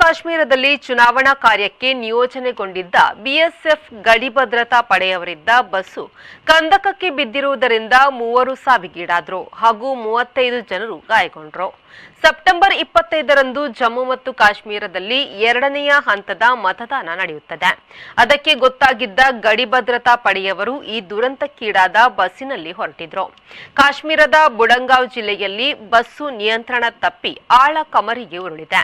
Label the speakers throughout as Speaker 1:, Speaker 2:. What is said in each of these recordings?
Speaker 1: ಕಾಶ್ಮೀರದಲ್ಲಿ ಚುನಾವಣಾ ಕಾರ್ಯಕ್ಕೆ ನಿಯೋಜನೆಗೊಂಡಿದ್ದ ಬಿಎಸ್ಎಫ್ ಗಡಿ ಭದ್ರತಾ ಪಡೆಯವರಿದ್ದ ಬಸ್ಸು ಕಂದಕಕ್ಕೆ ಬಿದ್ದಿರುವುದರಿಂದ 3 ಸಾವಿಗೀಡಾದರು ಹಾಗೂ 35 ಜನರು ಗಾಯಗೊಂಡರು. ಸೆಪ್ಟೆಂಬರ್ 25ರಂದು ಜಮ್ಮು ಮತ್ತು ಕಾಶ್ಮೀರದಲ್ಲಿ 2ನೇ ಹಂತದ ಮತದಾನ ನಡೆಯುತ್ತದೆ. ಅದಕ್ಕೆ ಗೊತ್ತಾಗಿದ್ದ ಗಡಿ ಭದ್ರತಾ ಪಡೆಯವರು ಈ ದುರಂತಕ್ಕೀಡಾದ ಬಸ್ಸಿನಲ್ಲಿ ಹೊರಟಿದ್ರು. ಕಾಶ್ಮೀರದ ಬುಡಂಗಾಂವ್ ಜಿಲ್ಲೆಯಲ್ಲಿ ಬಸ್ಸು ನಿಯಂತ್ರಣ ತಪ್ಪಿ ಆಳ ಕಮರಿಗೆ ಉರುಳಿದೆ.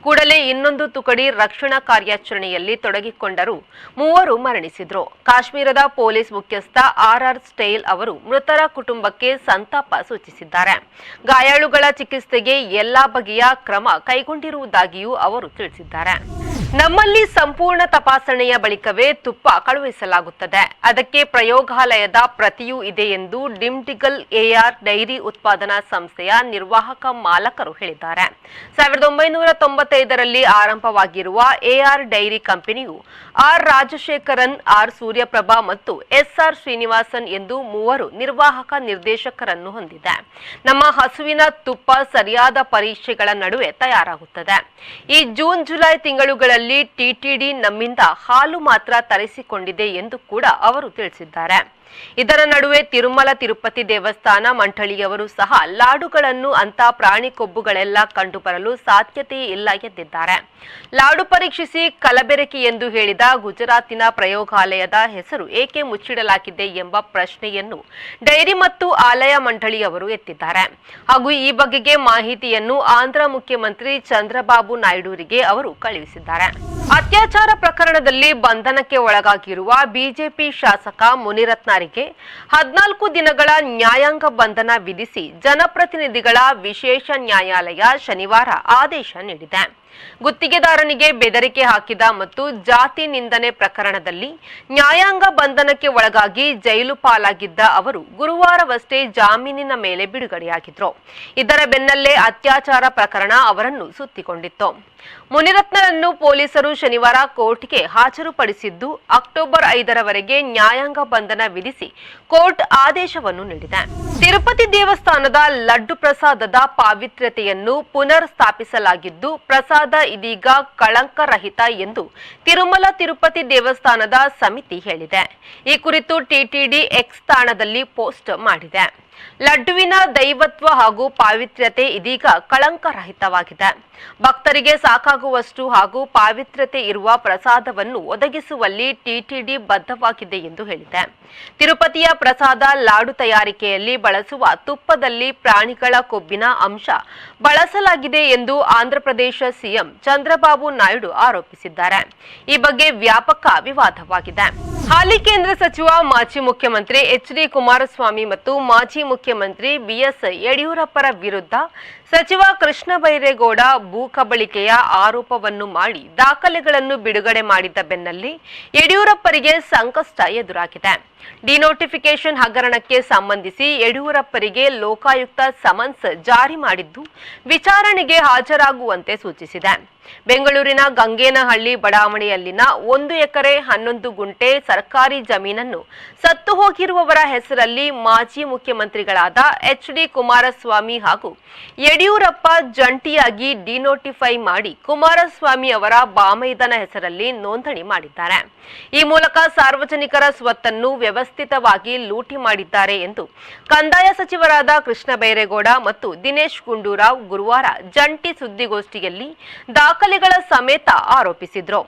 Speaker 1: ಕೂಡಲೇ ಇನ್ನೊಂದು ತುಕಡಿ ರಕ್ಷಣಾ ಕಾರ್ಯಾಚರಣೆಯಲ್ಲಿ ತೊಡಗಿಕೊಂಡರು 3 ಮರಣಿಸಿದ್ರು. ಕಾಶ್ಮೀರದ ಪೊಲೀಸ್ ಮುಖ್ಯಸ್ಥ ಆರ್ ಸ್ಟೈಲ್ ಅವರು ಮೃತರ ಕುಟುಂಬಕ್ಕೆ ಸಂತಾಪ ಸೂಚಿಸಿದ್ದಾರೆ. ಗಾಯಾಳುಗಳ ಚಿಕಿತ್ಸೆಗೆ ಎಲ್ಲಾ ಬಗೆಯ ಕ್ರಮ ಕೈಗೊಂಡಿರುವುದಾಗಿಯೂ ಅವರು ತಿಳಿಸಿದ್ದಾರೆ. ನಮ್ಮಲ್ಲಿ ಸಂಪೂರ್ಣ ತಪಾಸಣೆಯ ಬಳಿಕವೇ ತುಪ್ಪ ಕಳುಹಿಸಲಾಗುತ್ತದೆ. ಅದಕ್ಕೆ ಪ್ರಯೋಗಾಲಯದ ಪ್ರತಿಯೂ ಇದೆ ಎಂದು ಡಿಮ್ಡಿಗಲ್ ಎಆರ್ ಡೈರಿ ಉತ್ಪಾದನಾ ಸಂಸ್ಥೆಯ ನಿರ್ವಾಹಕ ಮಾಲಕರು ಹೇಳಿದ್ದಾರೆ. 1995ರಲ್ಲಿ ಆರಂಭವಾಗಿರುವ ಎಆರ್ ಡೈರಿ ಕಂಪನಿಯು ಆರ್ ರಾಜಶೇಖರನ್, ಆರ್ ಸೂರ್ಯಪ್ರಭಾ ಮತ್ತು ಎಸ್ಆರ್ ಶ್ರೀನಿವಾಸನ್ ಎಂದು 3 ನಿರ್ವಾಹಕ ನಿರ್ದೇಶಕರನ್ನು ಹೊಂದಿದೆ. ನಮ್ಮ ಹಸುವಿನ ತುಪ್ಪ ಸರಿಯಾದ ಪರೀಕ್ಷೆಗಳ ನಡುವೆ ತಯಾರಾಗುತ್ತದೆ. ಈ ಜೂನ್ ಜುಲೈ ತಿಂಗಳುಗಳಲ್ಲಿ ಟಿಟಿಡಿ ನಮ್ಮಿಂದ ಹಾಲು ಮಾತ್ರ ತರಿಸಿಕೊಂಡಿದೆ ಎಂದು ಕೂಡ ಅವರು ತಿಳಿಸಿದ್ದಾರೆ. ಇದರ ನಡುವೆ ತಿರುಮಲ ತಿರುಪತಿ ದೇವಸ್ಥಾನ ಮಂಡಳಿಯವರು ಸಹ ಲಾಡುಗಳನ್ನು ಅಂತ ಪ್ರಾಣಿ ಕೊಬ್ಬುಗಳೆಲ್ಲ ಕಂಡುಬರಲು ಸಾಧ್ಯತೆಯೇ ಇಲ್ಲ ಎಂದಿದ್ದಾರೆ. ಲಾಡು ಪರೀಕ್ಷಿಸಿ ಕಲಬೆರಕೆ ಎಂದು ಹೇಳಿದ ಗುಜರಾತಿನ ಪ್ರಯೋಗಾಲಯದ ಹೆಸರು ಏಕೆ ಮುಚ್ಚಿಡಲಾಗಿದೆ ಎಂಬ ಪ್ರಶ್ನೆಯನ್ನು ಡೈರಿ ಮತ್ತು ಆಲಯ ಮಂಡಳಿಯವರು ಎತ್ತಿದ್ದಾರೆ. ಹಾಗೂ ಈ ಬಗೆಗೆ ಮಾಹಿತಿಯನ್ನು ಆಂಧ್ರ ಮುಖ್ಯಮಂತ್ರಿ ಚಂದ್ರಬಾಬು ನಾಯ್ಡುರಿಗೆ ಅವರು ಕಳುಹಿಸಿದ್ದಾರೆ. ಅತ್ಯಾಚಾರ ಪ್ರಕರಣದಲ್ಲಿ ಬಂಧನಕ್ಕೆ ಒಳಗಾಗಿರುವ ಬಿಜೆಪಿ ಶಾಸಕ ಮುನಿರತ್ನರಿಗೆ 14 ದಿನಗಳ ನ್ಯಾಯಾಂಗ ಬಂಧನ ವಿಧಿಸಿ ಜನಪ್ರತಿನಿಧಿಗಳ ವಿಶೇಷ ನ್ಯಾಯಾಲಯ ಶನಿವಾರ ಆದೇಶ ನೀಡಿದೆ. ಗುತ್ತಿಗೆದಾರನಿಗೆ ಬೆದರಿಕೆ ಹಾಕಿದ ಮತ್ತು ಜಾತಿ ನಿಂದನೆ ಪ್ರಕರಣದಲ್ಲಿ ನ್ಯಾಯಾಂಗ ಬಂಧನಕ್ಕೆ ಒಳಗಾಗಿ ಜೈಲು ಪಾಲಾಗಿದ್ದ ಅವರು ಗುರುವಾರವಷ್ಟೇ ಜಾಮೀನಿನ ಮೇಲೆ ಬಿಡುಗಡೆಯಾಗಿದ್ರು. ಇದರ ಬೆನ್ನಲ್ಲೇ ಅತ್ಯಾಚಾರ ಪ್ರಕರಣ ಅವರನ್ನು ಸುತ್ತಿಕೊಂಡಿತ್ತು. ಮುನಿರತ್ನರನ್ನು ಪೊಲೀಸರು ಶನಿವಾರ ಕೋರ್ಟ್ಗೆ ಹಾಜರುಪಡಿಸಿದ್ದು ಅಕ್ಟೋಬರ್ 5ರವರೆಗೆ ನ್ಯಾಯಾಂಗ ಬಂಧನ ವಿಧಿಸಿ ಕೋರ್ಟ್ ಆದೇಶವನ್ನು ನೀಡಿದೆ. ತಿರುಪತಿ ದೇವಸ್ಥಾನದ ಲಡ್ಡು ಪ್ರಸಾದದ ಪಾವಿತ್ರ್ಯತೆಯನ್ನು ಪುನರ್ ಸ್ಥಾಪಿಸಲಾಗಿದ್ದು ಪ್ರಸಾದ ಇದೀಗ ಕಳಂಕರಹಿತ ಎಂದು ತಿರುಮಲ ತಿರುಪತಿ ದೇವಸ್ಥಾನದ ಸಮಿತಿ ಹೇಳಿದೆ. ಈ ಕುರಿತು ಟಿಟಿಡಿ ಎಕ್ಸ್ ತಾಣದಲ್ಲಿ ಪೋಸ್ಟ್ ಮಾಡಿದೆ. ಲಡ್ಡುವಿನ ದೈವತ್ವ ಹಾಗೂ ಪಾವಿತ್ರ್ಯತೆ ಇದೀಗ ಕಳಂಕರಹಿತವಾಗಿದೆ. ಭಕ್ತರಿಗೆ ಸಾಕಾಗುವಷ್ಟು ಹಾಗೂ ಪಾವಿತ್ರ್ಯತೆ ಇರುವ ಪ್ರಸಾದವನ್ನು ಒದಗಿಸುವಲ್ಲಿ ಟಿಟಿಡಿ ಬದ್ಧವಾಗಿದೆ ಎಂದು ಹೇಳಿದೆ. ತಿರುಪತಿಯ ಪ್ರಸಾದ ಲಾಡು ತಯಾರಿಕೆಯಲ್ಲಿ ಬಳಸುವ ತುಪ್ಪದಲ್ಲಿ ಪ್ರಾಣಿಗಳ ಕೊಬ್ಬಿನ ಅಂಶ ಬಳಸಲಾಗಿದೆ ಎಂದು ಆಂಧ್ರಪ್ರದೇಶ ಸಿಎಂ ಚಂದ್ರಬಾಬು ನಾಯ್ಡು ಆರೋಪಿಸಿದ್ದಾರೆ. ಈ ಬಗ್ಗೆ ವ್ಯಾಪಕ ವಿವಾದವಾಗಿದೆ. ಹಾಲಿ ಕೇಂದ್ರ ಸಚಿವ ಮಾಜಿ ಮುಖ್ಯಮಂತ್ರಿ ಎಚ್.ಡಿ. ಕುಮಾರಸ್ವಾಮಿ ಮತ್ತು ಮಾಜಿ ಮುಖ್ಯಮಂತ್ರಿ ಬಿಎಸ್ ಯಡಿಯೂರಪ್ಪರ ವಿರುದ್ಧ ಸಚಿವ ಕೃಷ್ಣ ಬೈರೇಗೌಡ ಭೂ ಕಬಳಿಕೆಯ ಆರೋಪವನ್ನು ಮಾಡಿ ದಾಖಲೆಗಳನ್ನು ಬಿಡುಗಡೆ ಮಾಡಿದ್ದ ಬೆನ್ನಲ್ಲೇ ಯಡಿಯೂರಪ್ಪರಿಗೆ ಸಂಕಷ್ಟ ಎದುರಾಗಿದೆ. ಡಿನೋಟಿಫಿಕೇಶನ್ ಹಗರಣಕ್ಕೆ ಸಂಬಂಧಿಸಿ ಯಡಿಯೂರಪ್ಪರಿಗೆ ಲೋಕಾಯುಕ್ತ ಸಮನ್ಸ್ ಜಾರಿ ಮಾಡಿದ್ದು ವಿಚಾರಣೆಗೆ ಹಾಜರಾಗುವಂತೆ ಸೂಚಿಸಿದೆ. ಬೆಂಗಳೂರಿನ ಗಂಗೇನಹಳ್ಳಿ ಬಡಾವಣೆಯಲ್ಲಿನ 1 ಎಕರೆ 11 ಗುಂಟೆ ಸರ್ಕಾರಿ ಜಮೀನನ್ನು ಸತ್ತು ಹೋಗಿರುವವರ ಹೆಸರಲ್ಲಿ ಮಾಜಿ ಮುಖ್ಯಮಂತ್ರಿಗಳಾದ ಎಚ್.ಡಿ. ಕುಮಾರಸ್ವಾಮಿ ಹಾಗೂ ಯಡಿಯೂರಪ್ಪ ಜಂಟಿಯಾಗಿ ಡಿನೋಟಿಫೈ ಮಾಡಿ ಕುಮಾರಸ್ವಾಮಿ ಅವರ ಬಾಮೈದನ ಹೆಸರಲ್ಲಿ ನೋಂದಣಿ ಮಾಡಿದ್ದಾರೆ. ಈ ಮೂಲಕ ಸಾರ್ವಜನಿಕರ ಸ್ವತ್ತನ್ನು ವ್ಯವಸ್ಥಿತವಾಗಿ ಲೂಟಿ ಮಾಡಿದ್ದಾರೆ ಎಂದು ಕಂದಾಯ ಸಚಿವರಾದ ಕೃಷ್ಣ ಬೈರೇಗೌಡ ಮತ್ತು ದಿನೇಶ್ ಗುಂಡೂರಾವ್ ಗುರುವಾರ ಜಂಟಿ ಸುದ್ದಿಗೋಷ್ಠಿಯಲ್ಲಿ ದಾಖಲೆಗಳ ಸಮೇತ ಆರೋಪಿಸಿದ್ರು.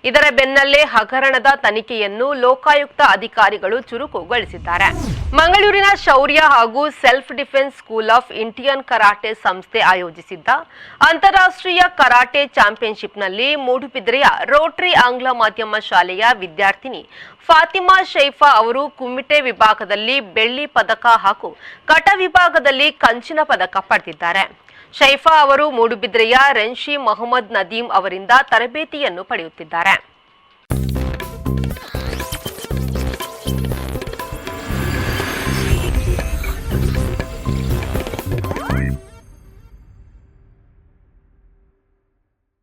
Speaker 1: ಇದರ ಬೆನ್ನಲ್ಲೇ ಹಗರಣದ ತನಿಖೆಯನ್ನು ಲೋಕಾಯುಕ್ತ ಅಧಿಕಾರಿಗಳು ಚುರುಕುಗೊಳಿಸಿದ್ದಾರೆ. ಮಂಗಳೂರಿನ ಶೌರ್ಯ ಹಾಗೂ self defence school of Indian karate ಸಂಸ್ಥೆ ಆಯೋಜಿಸಿದ್ದ ಅಂತಾರಾಷ್ಟ್ರೀಯ ಕರಾಟೆ ಚಾಂಪಿಯನ್ಶಿಪ್ನಲ್ಲಿ ಮೂಡುಬಿದಿರೆಯ ರೋಟರಿ ಆಂಗ್ಲ ಮಾಧ್ಯಮ ಶಾಲೆಯ ವಿದ್ಯಾರ್ಥಿನಿ ಫಾತಿಮಾ ಶೈಫಾ ಅವರು ಕುಮ್ಮಿಟೆ ವಿಭಾಗದಲ್ಲಿ ಬೆಳ್ಳಿ ಪದಕ ಹಾಗೂ ಕಟ ವಿಭಾಗದಲ್ಲಿ ಕಂಚಿನ ಪದಕ ಪಡೆದಿದ್ದಾರೆ. ಶೈಫಾ ಅವರು ಮೂಡುಬಿದಿರೆಯ ರೆನ್ಶಿ ಮೊಹಮ್ಮದ್ ನದೀಂ ಅವರಿಂದ ತರಬೇತಿಯನ್ನು ಪಡೆಯುತ್ತಿದ್ದಾರೆ.